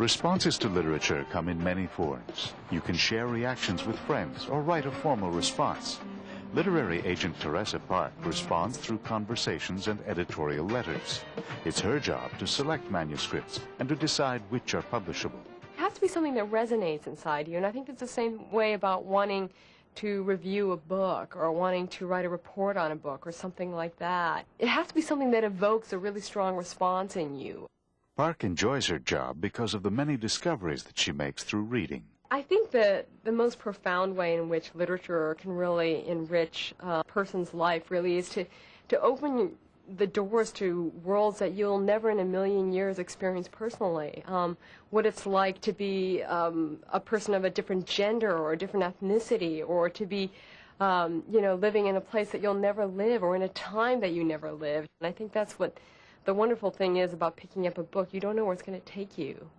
Responses to literature come in many forms. You can share reactions with friends or write a formal response. Literary agent Teresa Park responds through conversations and editorial letters. It's her job to select manuscripts and to decide which are publishable. It has to be something that resonates inside you, and I think it's the same way about wanting to review a book or wanting to write a report on a book or something like that. It has to be something that evokes a really strong response in you. Park enjoys her job because of the many discoveries that she makes through reading. I think that the most profound way in which literature can really enrich a person's life really is to open the doors to worlds that you'll never in a million years experience personally. What it's like to be a person of a different gender or a different ethnicity, or to be living in a place that you'll never live or in a time that you never lived. And I think that's what the wonderful thing is about picking up a book. You don't know where it's going to take you.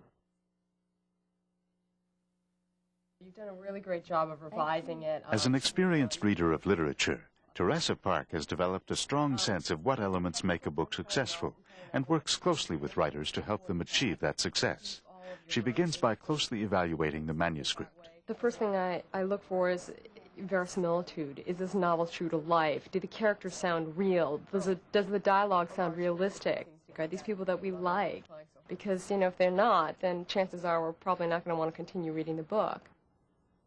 You've done a really great job of revising it. As an experienced reader of literature, Teresa Park has developed a strong sense of what elements make a book successful and works closely with writers to help them achieve that success. She begins by closely evaluating the manuscript. The first thing I look for is verisimilitude. Is this novel true to life? Do the characters sound real? Does the dialogue sound realistic? Are these people that we like? Because, if they're not, then chances are we're probably not going to want to continue reading the book.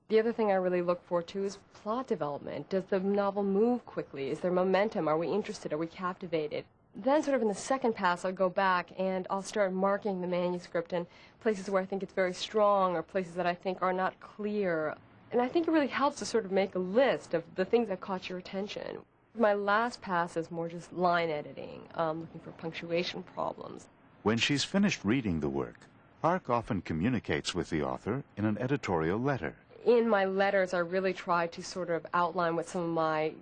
The other thing I really look for, too, is plot development. Does the novel move quickly? Is there momentum? Are we interested? Are we captivated? Then sort of in the second pass, I'll go back and I'll start marking the manuscript in places where I think it's very strong or places that I think are not clear. And I think it really helps to sort of make a list of the things that caught your attention. My last pass is more just line editing, looking for punctuation problems. When she's finished reading the work, Park often communicates with the author in an editorial letter. In my letters, I really try to sort of outline what some of my,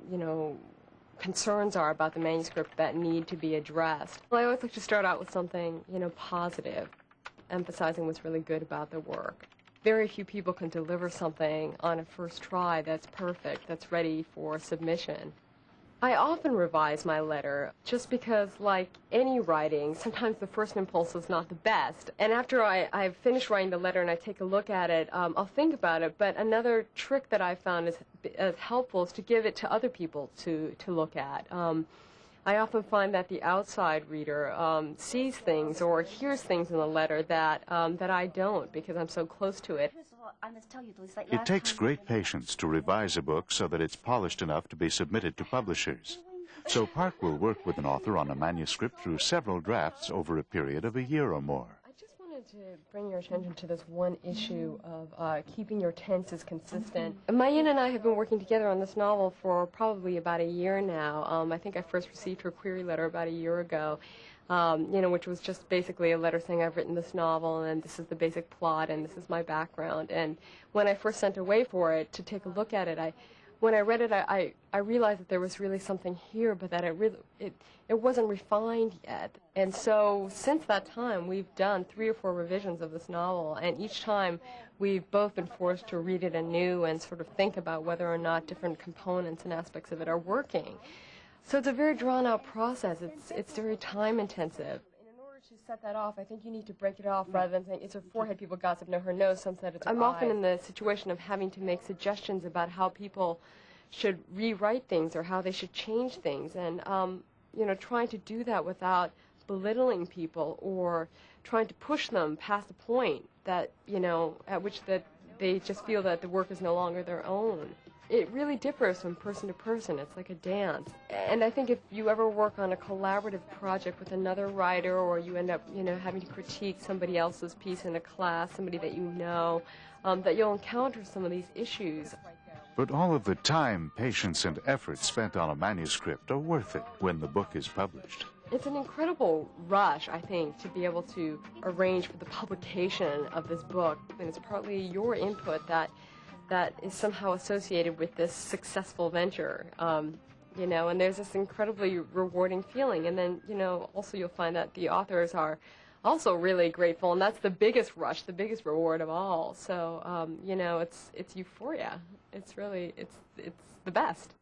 concerns are about the manuscript that need to be addressed. Well, I always like to start out with something, positive, emphasizing what's really good about the work. Very few people can deliver something on a first try that's perfect, that's ready for submission. I often revise my letter just because, like any writing, sometimes the first impulse is not the best. And after I've finished writing the letter and I take a look at it, I'll think about it. But another trick that I found is helpful is to give it to other people to look at. I often find that the outside reader sees things or hears things in the letter that I don't, because I'm so close to it. It takes great patience to revise a book so that it's polished enough to be submitted to publishers. So Park will work with an author on a manuscript through several drafts over a period of a year or more. I just wanted to bring your attention to this one issue of keeping your tenses consistent. Mayenne and I have been working together on this novel for probably about a year now. I think I first received her query letter about a year ago. Which was just basically a letter saying I've written this novel and this is the basic plot and this is my background. And when I first sent away for it to take a look at it, when I read it, I realized that there was really something here, but that it wasn't refined yet. And so since that time, we've done 3 or 4 revisions of this novel, and each time we've both been forced to read it anew and sort of think about whether or not different components and aspects of it are working. So it's a very drawn-out process. It's very time-intensive. And in order to set that off, I think you need to break it off rather than saying, it's her forehead, people gossip, no, her nose, some said it's her eyes. I'm often in the situation of having to make suggestions about how people should rewrite things or how they should change things. And, trying to do that without belittling people or trying to push them past the point that, at which that they just feel that the work is no longer their own. It really differs from person to person. It's like a dance. And I think if you ever work on a collaborative project with another writer, or you end up, having to critique somebody else's piece in a class, somebody that you know, that you'll encounter some of these issues. But all of the time, patience, and effort spent on a manuscript are worth it when the book is published. It's an incredible rush, I think, to be able to arrange for the publication of this book. And it's partly your input that is somehow associated with this successful venture, and there's this incredibly rewarding feeling. And then, also you'll find that the authors are also really grateful, and that's the biggest rush, the biggest reward of all. So, it's euphoria. It's really, it's the best.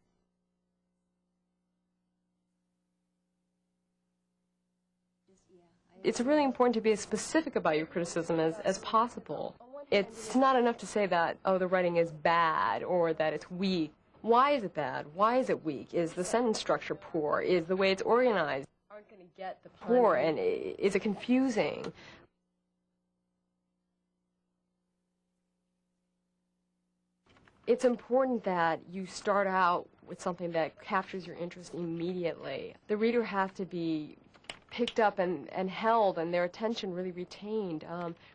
It's really important to be as specific about your criticism as possible. It's not enough to say that, oh, the writing is bad or that it's weak. Why is it bad? Why is it weak? Is the sentence structure poor? Is the way it's organized aren't going to get the poor? And is it confusing? It's important that you start out with something that captures your interest immediately. The reader has to be picked up and held and their attention really retained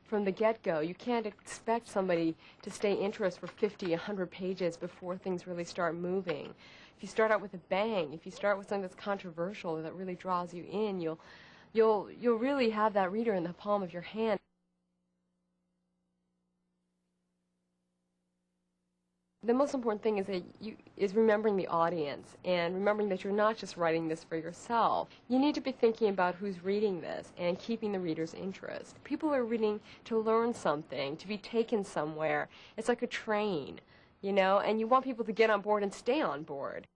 from the get-go. You can't expect somebody to stay interested for 50, 100 pages before things really start moving. If you start out with a bang, if you start with something that's controversial that really draws you in, you'll really have that reader in the palm of your hand. The most important thing is remembering the audience and remembering that you're not just writing this for yourself. You need to be thinking about who's reading this and keeping the reader's interest. People are reading to learn something, to be taken somewhere. It's like a train, you know, and you want people to get on board and stay on board.